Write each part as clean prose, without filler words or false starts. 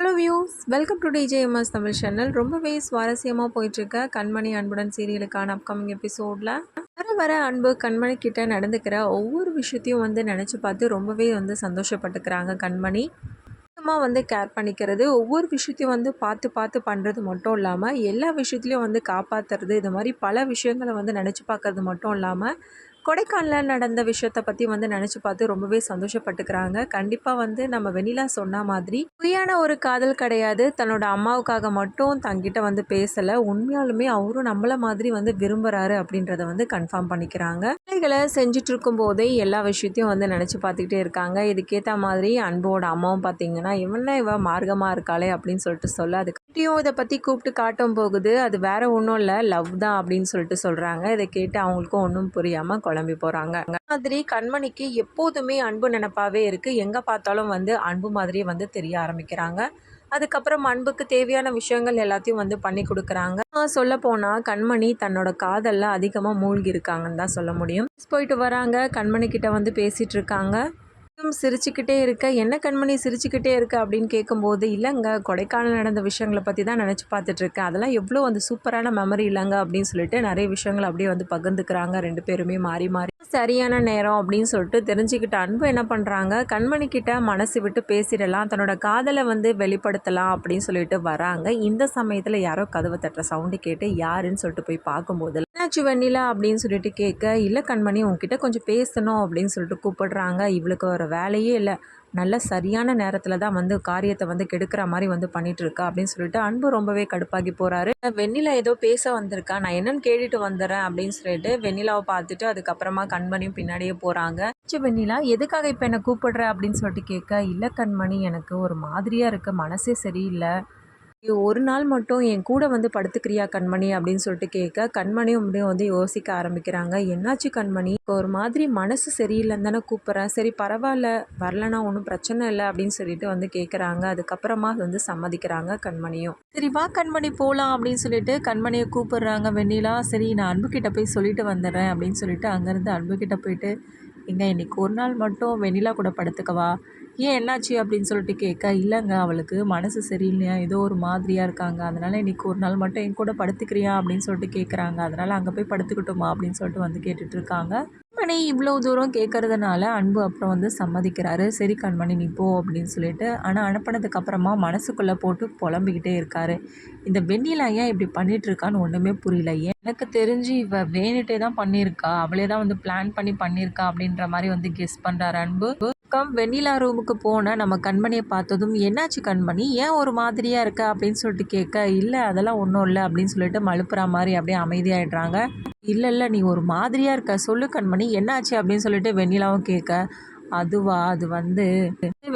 Hello views, welcome to TJMS Tamil channel. ரொம்பவே சுவாரஸ்யமாக போயிட்டுருக்க கண்மணி அன்புடன் சீரியலுக்கான அப்கமிங் எபிசோடில் வர அன்பு கண்மணி கிட்ட நடந்துக்கிற ஒவ்வொரு விஷயத்தையும் நினச்சி பார்த்து ரொம்பவே சந்தோஷப்பட்டுக்கிறாங்க. கண்மணி கேர் பண்ணிக்கிறது, ஒவ்வொரு விஷயத்தையும் பார்த்து பார்த்து பண்ணுறது மட்டும் இல்லாமல் எல்லா விஷயத்துலையும் காப்பாற்றுறது, இது மாதிரி பல விஷயங்களை நினச்சி பார்க்கறது மட்டும் இல்லாமல் கொடைக்கானலில் நடந்த விஷயத்தை பற்றி நினச்சி பார்த்து ரொம்பவே சந்தோஷப்பட்டுக்கிறாங்க. கண்டிப்பாக நம்ம வெண்ணிலா சொன்ன மாதிரி பொய்யான ஒரு காதல் கிடையாது. தன்னோட அம்மாவுக்காக மட்டும் தங்கிட்ட பேசலை, உண்மையாலுமே அவரும் நம்மள மாதிரி விரும்புகிறாரு அப்படின்றத கன்ஃபார்ம் பண்ணிக்கிறாங்க. வேலைகளை செஞ்சுட்டு இருக்கும் போதே எல்லா விஷயத்தையும் நினச்சி பார்த்துக்கிட்டே இருக்காங்க. இதுக்கேற்ற மாதிரி அன்போட அம்மாவும் பார்த்தீங்கன்னா இவ மார்க்கமாக இருக்காளே அப்படின்னு சொல்ல அதுக்கு இதை பற்றி கூப்பிட்டு காட்டும் போகுது. அது வேற ஒன்றும் இல்லை, லவ் தான் அப்படின்னு சொல்கிறாங்க. இதை கேட்டு அவங்களுக்கும் ஒன்றும் புரியாமல் குழம்பி போகிறாங்க. மாதிரி கண்மணிக்கு எப்போதுமே அன்பு நினப்பாவே இருக்குது. எங்கே பார்த்தாலும் அன்பு மாதிரியே தெரிய ஆரம்பிக்கிறாங்க. அதுக்கப்புறம் அன்புக்கு தேவையான விஷயங்கள் எல்லாத்தையும் பண்ணி கொடுக்குறாங்க. சொல்ல போனால் கண்மணி தன்னோட காதலில் அதிகமாக மூழ்கி இருக்காங்கன்னு தான் சொல்ல முடியும். போயிட்டு வராங்க, கண்மணி கிட்ட பேசிகிட்டு இருக்காங்க. சிரிச்சுக்கிட்டே இருக்க, என்ன கண்மணி சிரிச்சுக்கிட்டே இருக்க அப்படின்னு கேட்கும்போது, இல்லைங்க கொடைக்கானல் நடந்த விஷயங்களை பற்றி தான் நினச்சி பார்த்துட்ருக்கேன், அதெல்லாம் எவ்வளோ சூப்பரான மெமரி இல்லைங்க அப்படின்னு சொல்லிட்டு நிறைய விஷயங்கள் அப்படியே பகிர்ந்துக்கிறாங்க. ரெண்டு பேருமே மாறி மாறி சரியான நேரம் அப்படின்னு சொல்லிட்டு தெரிஞ்சுக்கிட்ட அன்பு என்ன பண்ணுறாங்க, கண்மணி கிட்ட மனசு விட்டு பேசிடலாம், தன்னோட காதலை வெளிப்படுத்தலாம் அப்படின்னு சொல்லிட்டு வராங்க. இந்த சமயத்தில் யாரோ கதவை தட்டுற சவுண்டு கேட்டு யாருன்னு சொல்லிட்டு போய் பார்க்கும்போது என்னாச்சு வெண்ணிலா அப்படின்னு சொல்லிட்டு கேட்க, இல்லை கண்மணி உங்ககிட்ட கொஞ்சம் பேசணும் அப்படின்னு சொல்லிட்டு கூப்பிடுறாங்க. இவளுக்கு ஒரு வேலையே இல்லை, நல்ல சரியான நேரத்தில் தான் காரியத்தை கெடுக்கிற மாதிரி பண்ணிகிட்ருக்கா அப்படின்னு சொல்லிட்டு அன்பு ரொம்பவே கடுப்பாகி போகிறாரு. வெண்ணிலா ஏதோ பேச வந்திருக்கா, நான் என்னன்னு கேட்டுட்டு வந்துடுறேன் அப்படின்னு சொல்லிட்டு வெண்ணிலாவை பார்த்துட்டு அதுக்கப்புறமா கண்மணியும் பின்னாடியே போகிறாங்க. வெண்ணிலா எதுக்காக இப்போ என்னை கூப்பிடுற அப்படின்னு சொல்லிட்டு கேட்க, இல்லை கண்மணி எனக்கு ஒரு மாதிரியாக இருக்குது, மனசே சரியில்லை, ஒரு நாள் மட்டும் என் கூட படுத்துக்கிறியா கண்மணி அப்படின்னு சொல்லிட்டு கேட்க, கண்மணியும் அப்படியே யோசிக்க ஆரம்பிக்கிறாங்க. என்னாச்சு கண்மணி, ஒரு மாதிரி மனசு சரியில்லைன்னு தானே கூப்பிட்றேன், சரி பரவாயில்ல வரலன்னா ஒன்றும் பிரச்சனை இல்லை அப்படின்னு சொல்லிட்டு கேட்குறாங்க. அதுக்கப்புறமா சம்மதிக்கிறாங்க கண்மணியும். சரி வா கண்மணி போகலாம் அப்படின்னு சொல்லிட்டு கண்மணியை கூப்பிடுறாங்க வெண்ணிலா. சரி நான் அன்புக்கிட்ட போய் சொல்லிட்டு வந்துடுறேன் அப்படின்னு சொல்லிட்டு அங்கேருந்து அன்புக்கிட்ட போயிட்டு, எங்க இன்னைக்கு ஒரு நாள் மட்டும் வெண்ணிலா கூட படுத்துக்கவா, ஏன் என்னாச்சு அப்படின்னு சொல்லிட்டு கேட்க, இல்லைங்க அவளுக்கு மனசு சரியில்லையா, ஏதோ ஒரு மாதிரியாக இருக்காங்க, அதனால் இன்றைக்கி ஒரு நாள் மட்டும் என் கூட படுத்துக்கிறியா அப்படின்னு சொல்லிட்டு கேட்குறாங்க. அதனால் அங்கே போய் படுத்துக்கிட்டோமா அப்படின்னு சொல்லிட்டு கேட்டுட்ருக்காங்க. கண்மணி இவ்வளோ தூரம் கேட்குறதுனால அன்பு அப்புறம் சம்மதிக்கிறாரு. சரி கண்மணி நீ போ அப்படின்னு சொல்லிட்டு, ஆனால் அனுப்பினதுக்கு அப்புறமா மனசுக்குள்ளே போட்டு புலம்பிக்கிட்டே இருக்காரு. இந்த வெண்ணிலா ஏன் இப்படி பண்ணிட்டு இருக்கான்னு ஒன்றுமே புரியல. எனக்கு தெரிஞ்சு இவ வேணுட்டே தான் பண்ணியிருக்கா, அவளே தான் பிளான் பண்ணி பண்ணியிருக்கா அப்படின்ற மாதிரி கெஸ் பண்ணுறாரு அன்பு. வெண்ணிலா ரூமுக்கு போன நம்ம கண்மணியை பார்த்ததும், என்னாச்சு கண்மணி ஏன் ஒரு மாதிரியாக இருக்க அப்படின்னு சொல்லிட்டு கேட்க, இல்லை அதெல்லாம் ஒன்றும் இல்லை அப்படின்னு சொல்லிட்டு மழுப்புற மாதிரி அப்படியே அமைதியாகிடுறாங்க. இல்லை நீ ஒரு மாதிரியாக இருக்க, சொல்லு கண்மணி என்னாச்சு அப்படின்னு சொல்லிட்டு வெண்ணிலாவும் கேட்க, அதுவா அது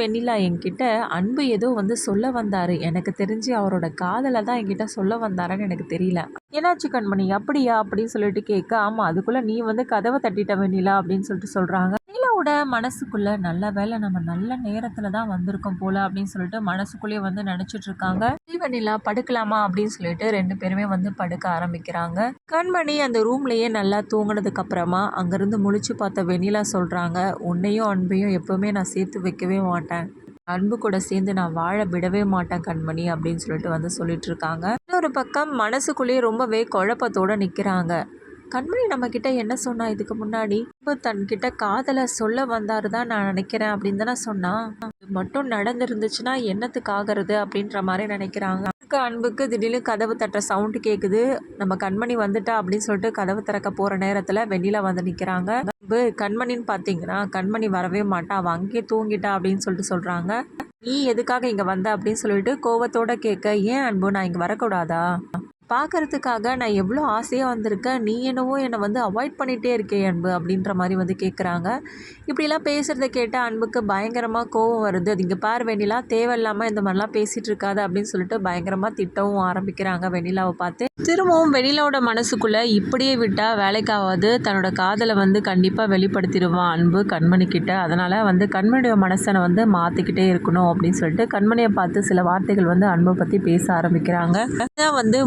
வெண்ணிலா என்கிட்ட அன்பு ஏதோ சொல்ல வந்தார், எனக்கு தெரிஞ்சு அவரோட காதலை தான் என்கிட்ட சொல்ல வந்தாரன்னு எனக்கு தெரியல. என்னாச்சு கண்மணி அப்படியா அப்படின்னு சொல்லிட்டு கேட்க, ஆமாம் அதுக்குள்ளே நீ கதவை தட்டிட்ட வெண்ணிலா அப்படின்னு சொல்லிட்டு சொல்கிறாங்க. வெண்ணிலாவோட மனசுக்குள்ள நல்ல வேலை நம்ம நல்ல நேரத்தில் தான் வந்திருக்கோம் போல அப்படின்னு சொல்லிட்டு மனசுக்குள்ளேயே நினச்சிட்டு இருக்காங்க. வெண்ணிலா படுக்கலாமா அப்படின்னு சொல்லிட்டு ரெண்டு பேருமே படுக்க ஆரம்பிக்கிறாங்க. கண்மணி அந்த ரூம்லேயே நல்லா தூங்கினதுக்கு அப்புறமா அங்கேருந்து முழிச்சு பார்த்த வெண்ணிலா சொல்கிறாங்க, உன்னையும் அன்பையும் எப்போவுமே நான் சேர்த்து வைக்கவே மாட்டேன், அன்பு கூட சேர்ந்து நான் வாழ விடவே மாட்டேன் கண்மணி அப்படின்னு சொல்லிட்டு சொல்லிட்டு இருக்காங்க. இன்னொரு பக்கம் மனசுக்குள்ளேயே ரொம்பவே குழப்பத்தோடு நிற்கிறாங்க. கண்மணி நம்மக்கிட்ட என்ன சொன்னா இதுக்கு முன்னாடி, இப்போ தன்கிட்ட காதலை சொல்ல வந்தாரு தான் நான் நினைக்கிறேன் அப்படின்னு தானே சொன்னா, இது மட்டும் நடந்துருந்துச்சுன்னா என்னத்துக்கு ஆகிறது அப்படின்ற மாதிரி நினைக்கிறாங்க. அன்புக்கு திடீர்னு கதவு தட்டுற சவுண்டு கேட்குது. நம்ம கண்மணி வந்துட்டா அப்படின்னு சொல்லிட்டு கதவு திறக்க போகிற நேரத்தில் வெண்ணிலா நிற்கிறாங்க. அன்பு கண்மணின்னு பார்த்தீங்கன்னா கண்மணி வரவே மாட்டா, அவள் அங்கேயே தூங்கிட்டா அப்படின்னு சொல்லிட்டு சொல்கிறாங்க. நீ எதுக்காக இங்கே வந்த அப்படின்னு சொல்லிட்டு கோவத்தோட கேட்க, ஏன் அன்பு நான் இங்கே வரக்கூடாதா, பார்க்கறதுக்காக நான் எவ்வளோ ஆசையாக வந்திருக்கேன், நீ என்னவோ என்னை அவாய்ட் பண்ணிகிட்டே இருக்கே அன்பு அப்படின்ற மாதிரி கேட்குறாங்க. இப்படிலாம் பேசுகிறத கேட்டால் அன்புக்கு பயங்கரமாக கோவம் வருது. அது இங்கே பார் வெண்ணிலா தேவையில்லாமல் இந்த மாதிரிலாம் பேசிகிட்டு இருக்காது அப்படின்னு சொல்லிட்டு பயங்கரமாக திட்டவும் ஆரம்பிக்கிறாங்க வெண்ணிலாவை பார்த்து. திரும்பவும் வெண்ணிலாவோட மனசுக்குள்ளே இப்படியே விட்டால் வேலைக்காவது, தன்னோட காதலை கண்டிப்பாக வெளிப்படுத்திடுவான் அன்பு கண்மணி கிட்ட, அதனால் கண்மணியோட மனசனை மாற்றிக்கிட்டே இருக்கணும் அப்படின்னு சொல்லிட்டு கண்மணியை பார்த்து சில வார்த்தைகள் அன்பை பற்றி பேச ஆரம்பிக்கிறாங்க.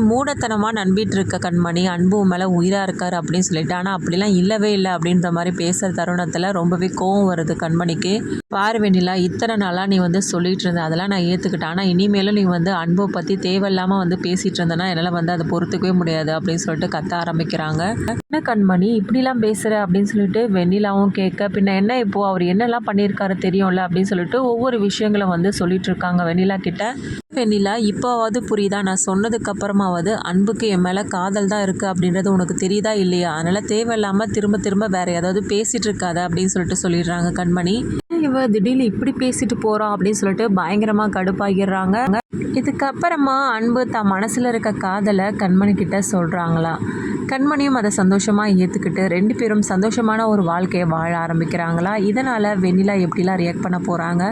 3 மூடத்தனமாக நம்பிட்டு இருக்க கண்மணி அன்பு மேலே உயிராக இருக்கார் அப்படின்னு சொல்லிட்டு, ஆனால் அப்படிலாம் இல்லவே இல்லை அப்படின்ற மாதிரி பேசுகிற தருணத்தில் ரொம்பவே கோவம் வருது கண்மணிக்கு. பாரு வெண்ணிலா, இத்தனை நாளாக நீ வந்து சொல்லிட்டு இருந்த அதெல்லாம் நான் ஏற்றுக்கிட்டேன், ஆனால் இனிமேலும் நீ வந்து அன்பை பற்றி தேவையில்லாமல் வந்து பேசிகிட்டு இருந்தேன்னா என்னால் வந்து அதை பொறுத்துக்கவே முடியாது அப்படின்னு சொல்லிட்டு கத்த ஆரம்பிக்கிறாங்க. என்ன கண்மணி இப்படிலாம் பேசுகிற அப்படின்னு சொல்லிட்டு வெண்ணிலாவும் கேட்க, பின்ன என்ன இப்போது அவர் என்னெல்லாம் பண்ணியிருக்காரு தெரியும்ல அப்படின்னு சொல்லிட்டு ஒவ்வொரு விஷயங்களை வந்து சொல்லிட்டு இருக்காங்க வெண்ணிலா கிட்ட. வெண்ணிலா, இப்போவாவது புரியுதா? நான் சொன்னதுக்கு அப்புறமாவது அன்புக்கு என் மேலே காதல் தான் இருக்குது அப்படின்றது உனக்கு தெரியுதா இல்லையா? அதனால் தேவையில்லாமல் திரும்ப திரும்ப வேறு ஏதாவது பேசிகிட்டு இருக்காத அப்படின்னு சொல்லிட்டு சொல்லிடுறாங்க கண்மணி. இவ திடீர்னு இப்படி பேசிட்டு போகிறோம் அப்படின்னு சொல்லிட்டு பயங்கரமாக கடுப்பாகிடுறாங்க. இதுக்கப்புறமா அன்பு தான் மனசில் இருக்க காதலை கண்மணி கிட்ட சொல்கிறாங்களா. கண்மணியும் அதை சந்தோஷமாக ஏற்றுக்கிட்டு 2 பேரும் சந்தோஷமான ஒரு வாழ்க்கையை வாழ ஆரம்பிக்கிறாங்களா. இதனால் வெண்ணிலா எப்படிலாம் ரியாக்ட் பண்ண போகிறாங்க,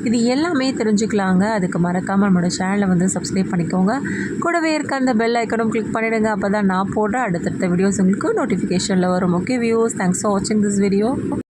இது எல்லாமே தெரிஞ்சுக்கலாங்க. அதுக்கு மறக்காமல் நம்மளோட சேனலை வந்து சப்ஸ்கிரைப் பண்ணிக்கோங்க. கூடவே இருக்க அந்த பெல் ஐக்கனும் கிளிக் பண்ணிவிடுங்க. அப்போ தான் நான் போடுற அடுத்தடுத்த வீடியோஸ் உங்களுக்கு நோட்டிஃபிகேஷனில் வரும். ஓகே வியூஸ், தேங்க்ஸ் ஃபார் வாட்சிங் திஸ் வீடியோ.